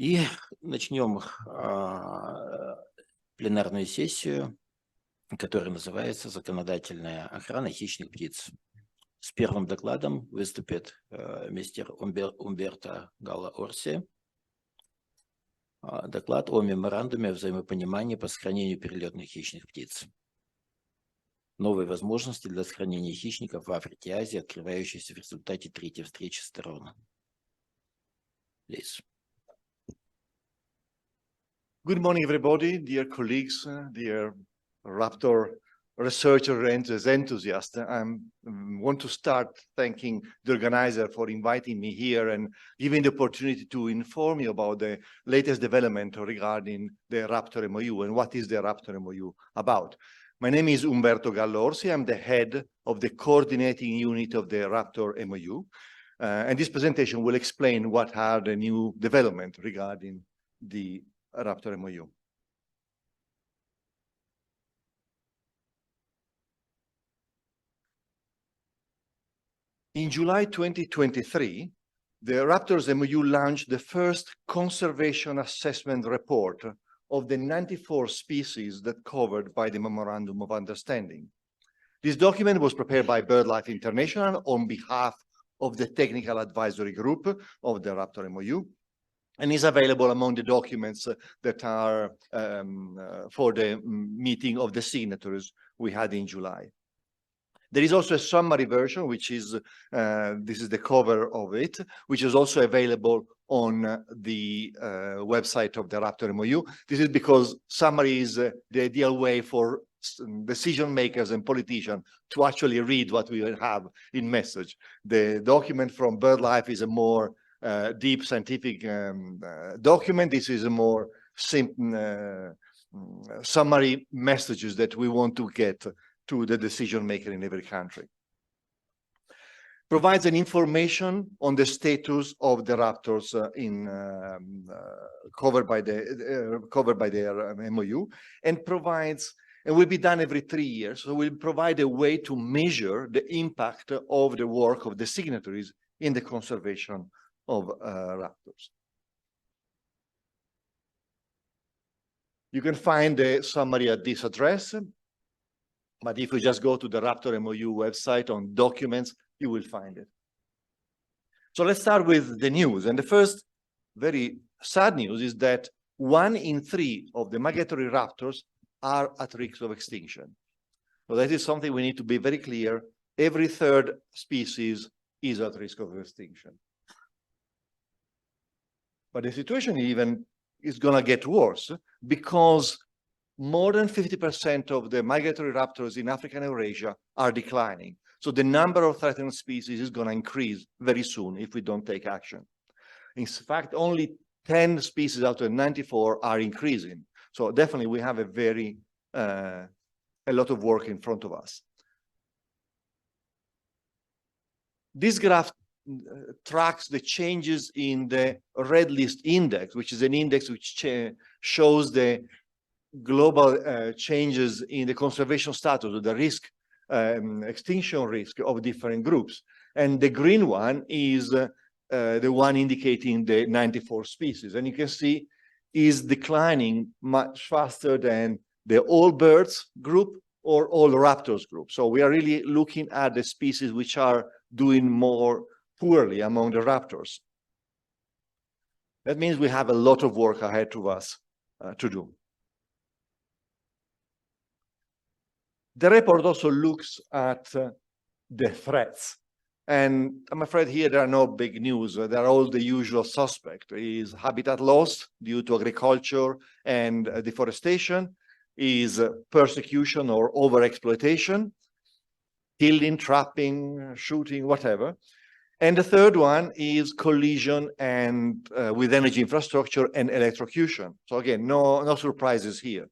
И начнем пленарную сессию, которая называется «Законодательная охрана хищных птиц». С первым докладом выступит мистер Умберто Галло-Орси. Доклад о меморандуме о взаимопонимании по сохранению перелетных хищных птиц. Новые возможности для сохранения хищников в Африке и Азии, открывающиеся в результате третьей встречи сторон. Please. Good morning, everybody, dear colleagues, dear raptor researcher and enthusiasts. I want to start thanking the organizer for inviting me here and giving the opportunity to inform you about the latest development regarding the Raptor MOU and what is the Raptor MOU about. My name is Umberto Gallo-Orsi. I'm the head of the coordinating unit of the Raptor MOU. And this presentation will explain what are the new developments regarding the Raptor MOU. In July 2023, the Raptors MOU launched the first conservation assessment report of the 94 species that covered by the Memorandum of Understanding. This document was prepared by BirdLife International on behalf of the Technical Advisory Group of the Raptor MOU, and is available among the documents that are for the meeting of the signatories we had in July. There is also a summary version, which is, this is the cover of it, which is also available on the website of the Raptor MOU. This is because summary is the ideal way for decision makers and politicians to actually read what we have in message. The document from BirdLife is a more deep scientific document. This is a more simple summary messages that we want to get to the decision maker in every country. Provides an information on the status of the raptors covered by their MOU, and provides, and will be done every 3 years. So we'll provide a way to measure the impact of the work of the signatories in the conservation of raptors. You can find the summary at this address, but if you just go to the Raptor MOU website on documents, you will find it. So let's start with the news. And the first very sad news is that 1 in 3 of the migratory raptors are at risk of extinction. So that is something we need to be very clear. Every third species is at risk of extinction. But the situation even is going to get worse, because more than 50% of the migratory raptors in Africa and Eurasia are declining. So the number of threatened species is going to increase very soon if we don't take action. In fact, only 10 species out of 94 are increasing. So definitely we have a lot of work in front of us. This graph tracks the changes in the Red List Index, which is an index which shows the global changes in the conservation status of the risk, extinction risk of different groups. And the green one is the one indicating the 94 species. And you can see is declining much faster than the all birds group or all raptors group. So we are really looking at the species which are doing more poorly among the raptors. That means we have a lot of work ahead of us to do. The report also looks at the threats. And I'm afraid here there are no big news. There are all the usual suspects. Is habitat loss due to agriculture and deforestation, is persecution or overexploitation, killing, trapping, shooting, whatever. And the third one is collision and with energy infrastructure and electrocution. So again, no surprises here.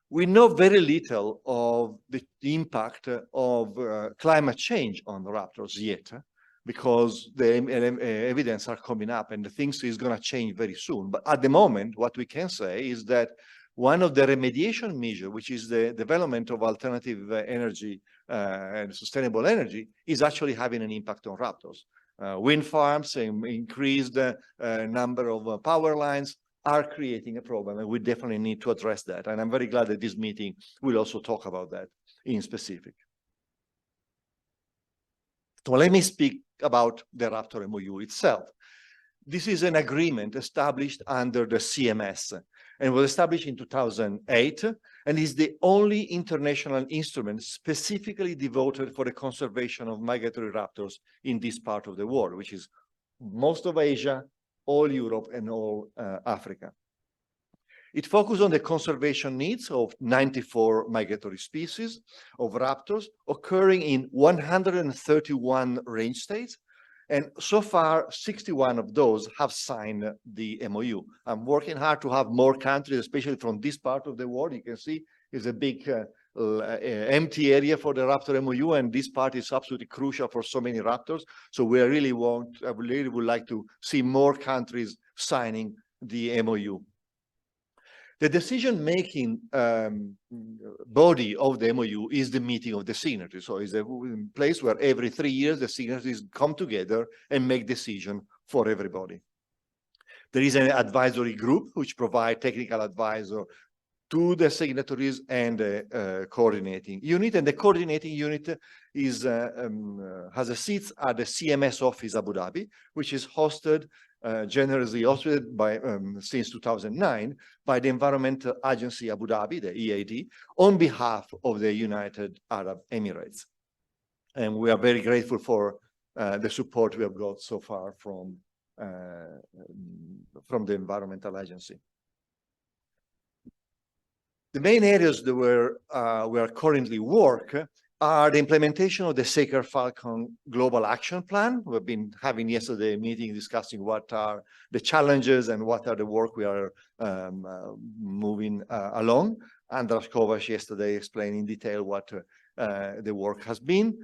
We know very little of the impact of climate change on the raptors yet, because the evidence are coming up and the things is going to change very soon. But at the moment, what we can say is that one of the remediation measures, which is the development of alternative energy and sustainable energy, is actually having an impact on raptors. wind farms and increased number of power lines are creating a problem, and we definitely need to address that. And I'm very glad that this meeting will also talk about that in specific. So let me speak about the Raptor MOU itself. This is an agreement established under the CMS and was established in 2008 and is the only international instrument specifically devoted for the conservation of migratory raptors in this part of the world, which is most of Asia, all Europe, and all Africa. It focused on the conservation needs of 94 migratory species of raptors occurring in 131 range states. And so far, 61 of those have signed the MOU. I'm working hard to have more countries, especially from this part of the world. You can see it's a big empty area for the Raptor MOU, and this part is absolutely crucial for so many raptors. So we really would like to see more countries signing the MOU. The decision-making body of the MOU is the meeting of the signatories. So it's a place where every 3 years the signatories come together and make decisions for everybody. There is an advisory group which provides technical advice to the signatories and the coordinating unit. And the coordinating unit is has a seat at the CMS office Abu Dhabi, which is hosted generously hosted by since 2009 by the Environmental Agency Abu Dhabi, the EAD, on behalf of the United Arab Emirates. And we are very grateful for the support we have got so far from the Environmental Agency. The main areas that we are currently working are the implementation of the Sacred Falcon Global Action Plan. We've been having yesterday a meeting discussing what are the challenges and what are the work we are moving along. Andras Kovacs yesterday explained in detail what the work has been.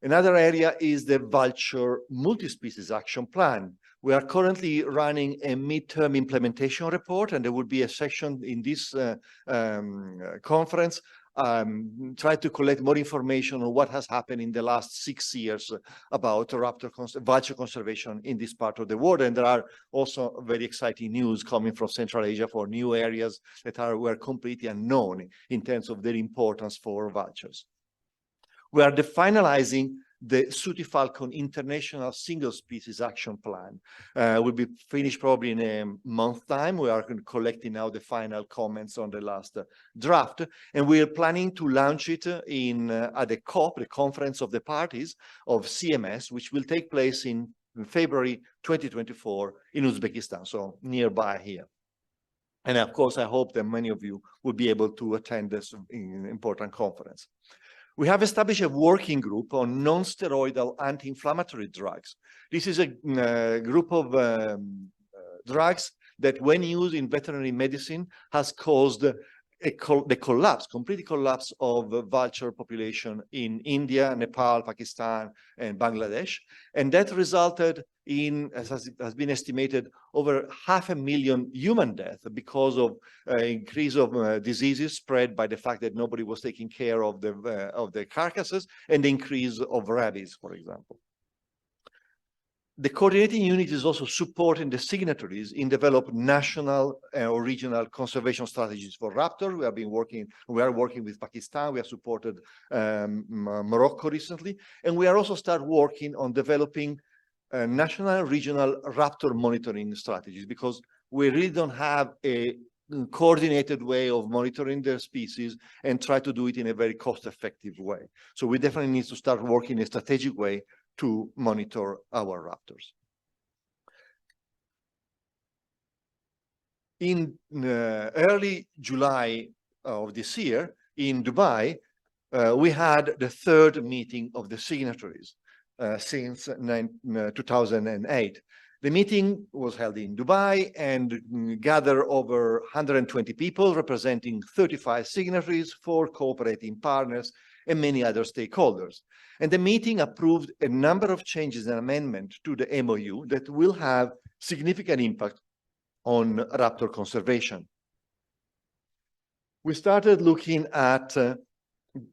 Another area is the Vulture Multi-Species Action Plan. We are currently running a midterm implementation report, and there will be a section in this conference try to collect more information on what has happened in the last 6 years about vulture conservation in this part of the world. And there are also very exciting news coming from Central Asia for new areas that were completely unknown in terms of their importance for vultures. We are finalizing the Sooty Falcon International Single Species Action Plan. Will be finished probably in a month's time. We are collecting now the final comments on the last draft, and we are planning to launch it in at the COP, the Conference of the Parties of CMS, which will take place in February 2024 in Uzbekistan, so nearby here. And of course, I hope that many of you will be able to attend this important conference. We have established a working group on non-steroidal anti-inflammatory drugs. This is a group of drugs that, when used in veterinary medicine, has caused the complete collapse of vulture population in India, Nepal, Pakistan, and Bangladesh. And that resulted in, as has been estimated, over 500,000 human deaths because of increase of diseases spread by the fact that nobody was taking care of the carcasses, and the increase of rabies, for example. The coordinating unit is also supporting the signatories in developing national or regional conservation strategies for raptors. We are working with Pakistan. We have supported Morocco recently, and we are also working on developing national and regional raptor monitoring strategies, because we really don't have a coordinated way of monitoring their species and try to do it in a very cost-effective way. So we definitely need to start working in a strategic way to monitor our raptors. In early July of this year in Dubai, we had the third meeting of the signatories since 2008. The meeting was held in Dubai and gathered over 120 people representing 35 signatories, 4 cooperating partners, and many other stakeholders. And the meeting approved a number of changes and amendments to the MOU that will have significant impact on raptor conservation. We started looking at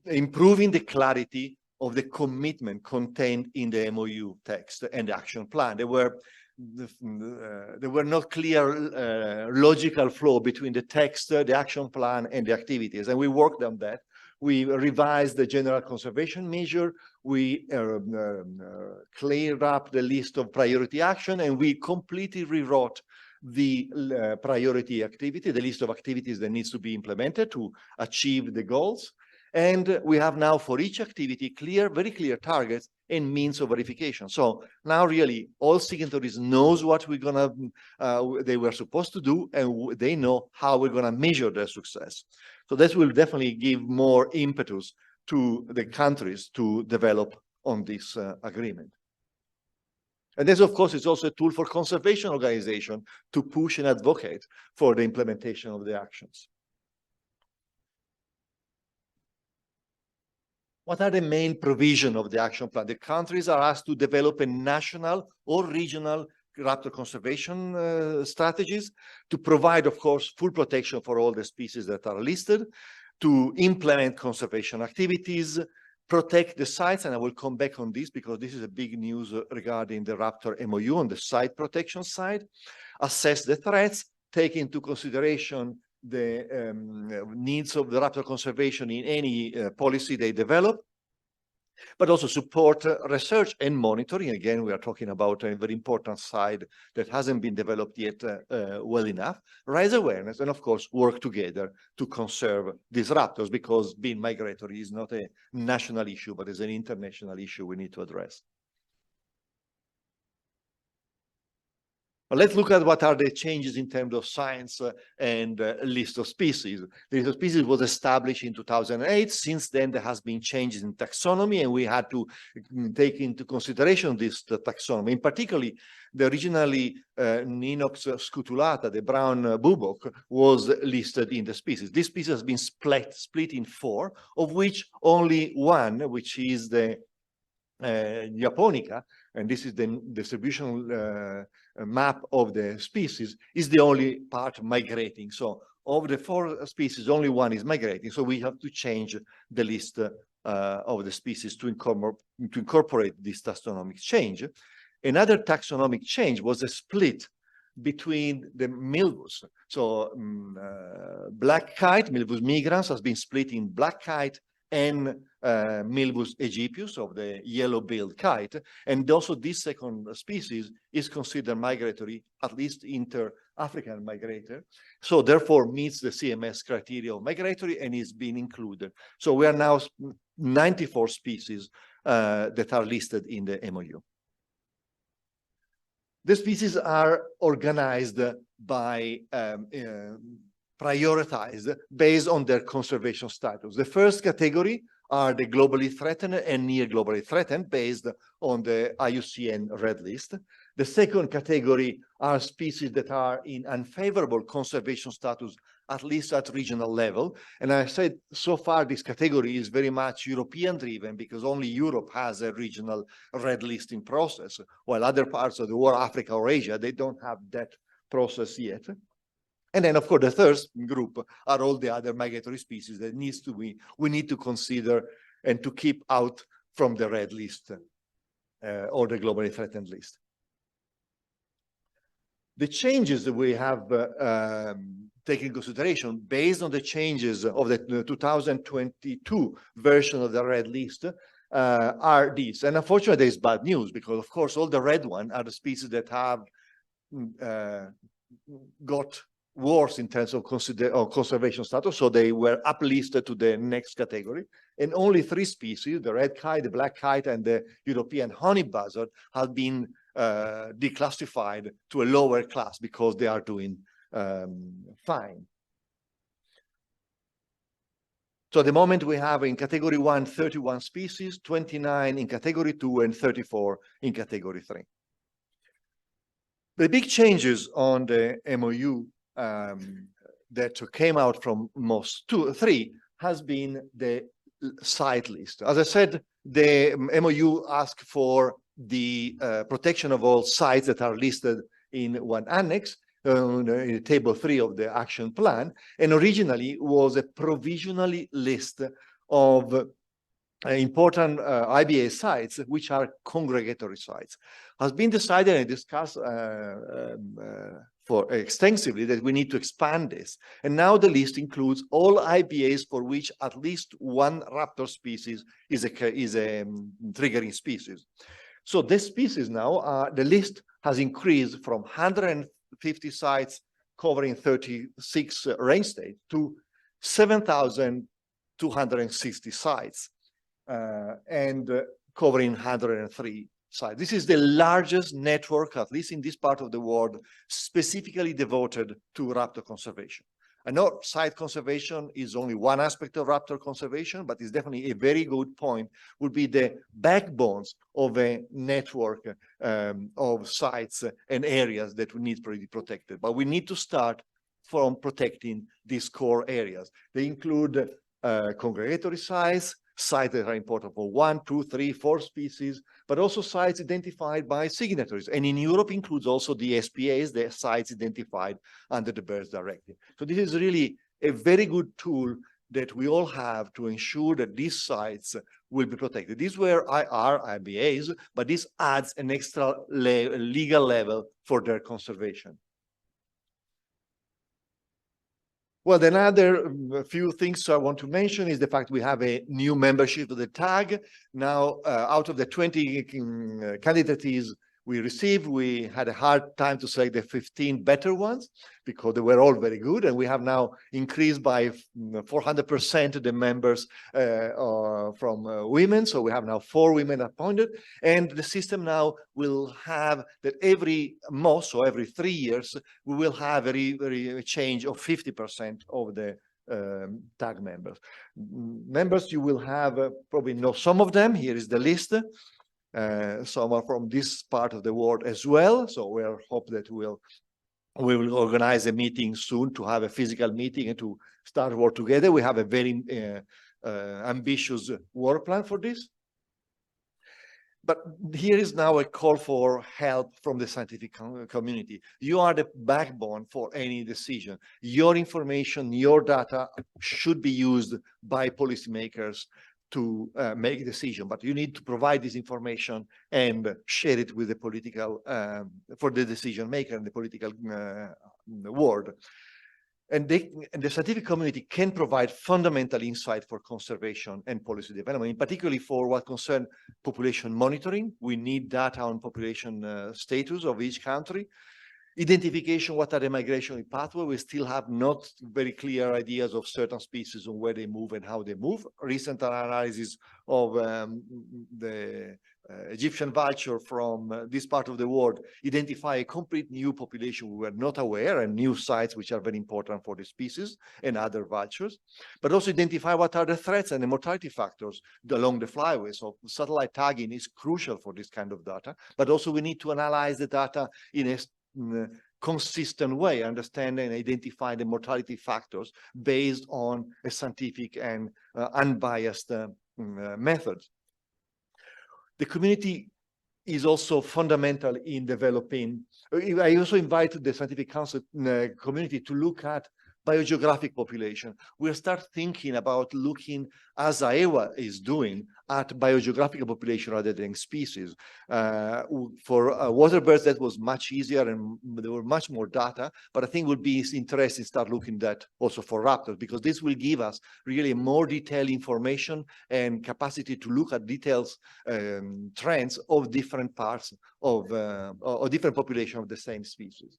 improving the clarity of the commitment contained in the MOU text and the action plan. There were not clear logical flow between the text, the action plan, and the activities, and we worked on that. We revised the general conservation measure, we cleared up the list of priority action, and we completely rewrote the priority activity, the list of activities that needs to be implemented to achieve the goals. And we have now for each activity very clear targets and means of verification. So now really all signatories knows what they were supposed to do, and they know how we're gonna measure their success. So this will definitely give more impetus to the countries to develop on this agreement. And this, of course, is also a tool for conservation organization to push and advocate for the implementation of the actions. What are the main provisions of the action plan? The countries are asked to develop a national or regional raptor conservation strategies, to provide, of course, full protection for all the species that are listed, to implement conservation activities, protect the sites, and I will come back on this because this is a big news regarding the Raptor MOU on the site protection side, assess the threats, take into consideration the needs of the raptor conservation in any policy they develop, but also support research and monitoring. Again, we are talking about a very important side that hasn't been developed yet well enough. Raise awareness and, of course, work together to conserve these raptors, because being migratory is not a national issue, but is an international issue we need to address. Let's look at what are the changes in terms of science and list of species. The list of species was established in 2008. Since then, there has been changes in taxonomy, and we had to take into consideration this taxonomy. In particular, the originally Ninox scutulata, the brown bubok, was listed in the species. This species has been split in 4, of which only one, which is the Japonica, and this is the distribution map of the species, is the only part migrating. So of the 4 species, only one is migrating. So we have to change the list of the species to incorporate this taxonomic change. Another taxonomic change was a split between the milvus. So black kite, Milvus migrans, has been split in black kite and Milvus aegyptius, of the yellow-billed kite. And also this second species is considered migratory, at least inter-African migrator. So therefore meets the CMS criteria of migratory and is being included. So we are now 94 species that are listed in the MOU. The species are organized by prioritized based on their conservation status. The first category are the globally threatened and near globally threatened based on the IUCN Red List. The second category are species that are in unfavorable conservation status, at least at regional level. And I said so far this category is very much European driven, because only Europe has a regional red listing process, while other parts of the world, Africa or Asia, they don't have that process yet. And then, of course, the third group are all the other migratory species that we need to consider and to keep out from the red list or the globally threatened list. The changes that we have taken into consideration based on the changes of the 2022 version of the red list are these. And unfortunately, there is bad news, because, of course, all the red ones are the species that have got worse in terms of conservation status, so they were uplisted to the next category. And only 3 species, the red kite, the black kite, and the European honey buzzard, have been declassified to a lower class because they are doing fine. So at the moment we have in category 1, 31 species, 29 in category 2, and 34 in category 3. The big changes on the MOU that came out from most 3 has been the site list. As I said, the MOU asked for the protection of all sites that are listed in one annex, in table 3 of the action plan, and originally was a provisionally list of important IBA sites, which are congregatory sites. Has been decided and discussed for extensively that we need to expand this. And now the list includes all IBAs for which at least one raptor species is a triggering species. So this species now, the list has increased from 150 sites covering 36 range states to 7,260 sites. And covering 103 sites. This is the largest network, at least in this part of the world, specifically devoted to raptor conservation. I know site conservation is only one aspect of raptor conservation, but it's definitely a very good point, would be the backbones of a network of sites and areas that we need to be protected. But we need to start from protecting these core areas. They include congregatory sites that are important for 1, 2, 3, 4 species, but also sites identified by signatories. And in Europe includes also the SPAs, the sites identified under the Birds Directive. So this is really a very good tool that we all have to ensure that these sites will be protected. These were IBAs, but this adds an extra legal level for their conservation. Well, another few things I want to mention is the fact we have a new membership of the TAG. Now, out of the 20 candidates we received, we had a hard time to select the 15 better ones because they were all very good. And we have now increased by 400% the members from women. So we have now 4 women appointed. And the system now will have that every month, so every 3 years, we will have a change of 50% of the TAG members. Members, you will have probably know some of them. Here is the list. Some are from this part of the world as well. So we hope that we will organize a meeting soon to have a physical meeting and to start work together. We have a very ambitious work plan for this. But here is now a call for help from the scientific community. You are the backbone for any decision. Your information, your data should be used by policymakers to make a decision, but you need to provide this information and share it with the political, for the decision maker and the political world. And the scientific community can provide fundamental insight for conservation and policy development, particularly for what concerns population monitoring. We need data on population status of each country. Identification, what are the migration pathways? We still have not very clear ideas of certain species on where they move and how they move. Recent analysis of the Egyptian vulture from this part of the world identify a complete new population we were not aware, and new sites which are very important for the species and other vultures, but also identify what are the threats and the mortality factors along the flyway. So satellite tagging is crucial for this kind of data, but also we need to analyze the data in a consistent way, understand and identify the mortality factors based on a scientific and unbiased methods. The community is also fundamental in developing. I also invite the scientific council community to look at biogeographic population. We'll start thinking about looking, as AEWA is doing, at biogeographic population rather than species. For water birds, that was much easier and there were much more data, but I think it would be interesting to start looking at that also for raptors, because this will give us really more detailed information and capacity to look at details, trends of different parts of or different population of the same species.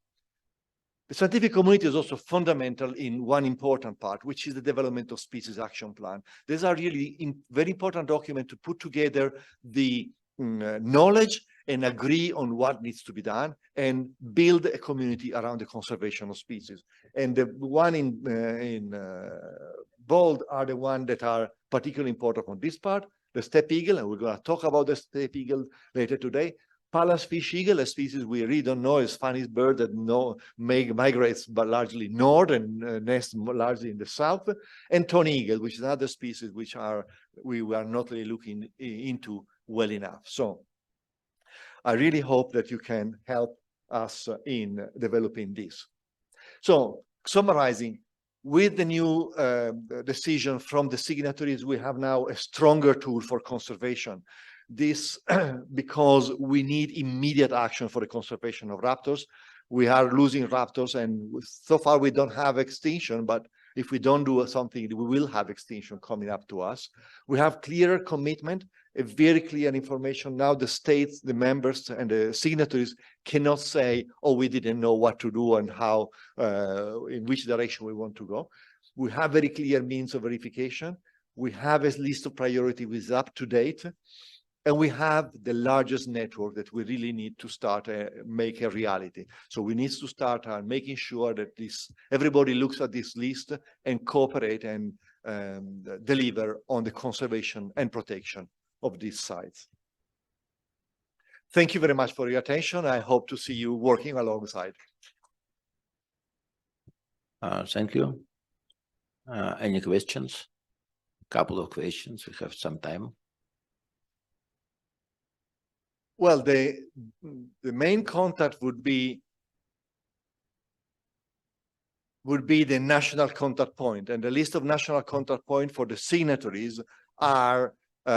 The scientific community is also fundamental in one important part, which is the development of species action plan. These are really very important documents to put together the knowledge and agree on what needs to be done and build a community around the conservation of species. And the one in bold are the ones that are particularly important on this part, the steppe eagle, and we're going to talk about the steppe eagle later today. Pallas fish eagle, a species we really don't know, is Spanish bird that migrates but largely north and nests largely in the south, and tawny eagle, which is another species which we are not really looking into well enough. So I really hope that you can help us in developing this. So summarizing, with the new decision from the signatories, we have now a stronger tool for conservation. This because we need immediate action for the conservation of raptors. We are losing raptors, and so far we don't have extinction, but if we don't do something, we will have extinction coming up to us. We have clearer commitment, a very clear information. Now the states, the members, and the signatories cannot say, oh, we didn't know what to do and how, in which direction we want to go. We have very clear means of verification. We have a list of priority with up to date. And we have the largest network that we really need to start make a reality. So we need to start making sure that everybody looks at this list and cooperate and deliver on the conservation and protection of these sites. Thank you very much for your attention. I hope to see you working alongside. Thank you. Any questions? Couple of questions. We have some time. Well, the main contact would be the national contact point, and the list of national contact point for the signatories are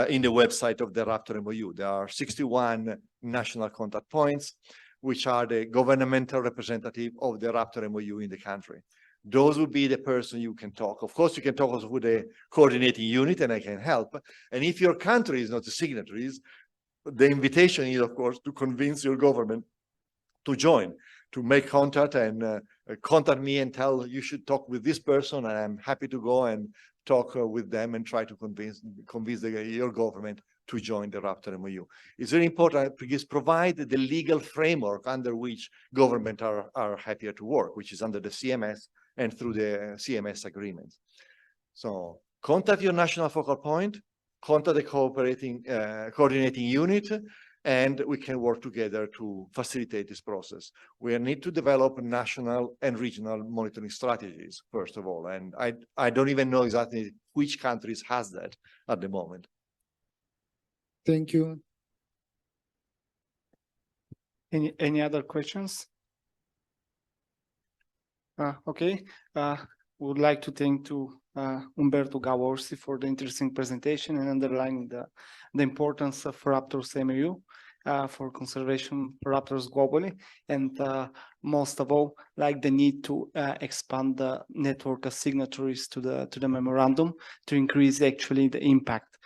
in the website of the Raptor MOU. There are 61 national contact points, which are the governmental representative of the Raptor MOU in the country. Those would be the person you can talk. Of course, you can talk also with the coordinating unit, and I can help. And if your country is not a signatory, the invitation is, of course, to convince your government to join, to make contact and contact me and tell you should talk with this person, and I'm happy to go and talk with them and try to convince your government to join the Raptor MOU. It's very important because provide the legal framework under which government are happier to work, which is under the CMS and through the CMS agreements. So contact your national focal point, contact the coordinating unit, and we can work together to facilitate this process. We need to develop national and regional monitoring strategies, first of all, and I don't even know exactly which countries has that at the moment. Thank you. Any other questions? Okay. Would like to thank Umberto Gallo-Orsi for the interesting presentation and underlining the importance of Raptors MOU for conservation raptors globally, and most of all, like the need to expand the network of signatories to the memorandum to increase actually the impact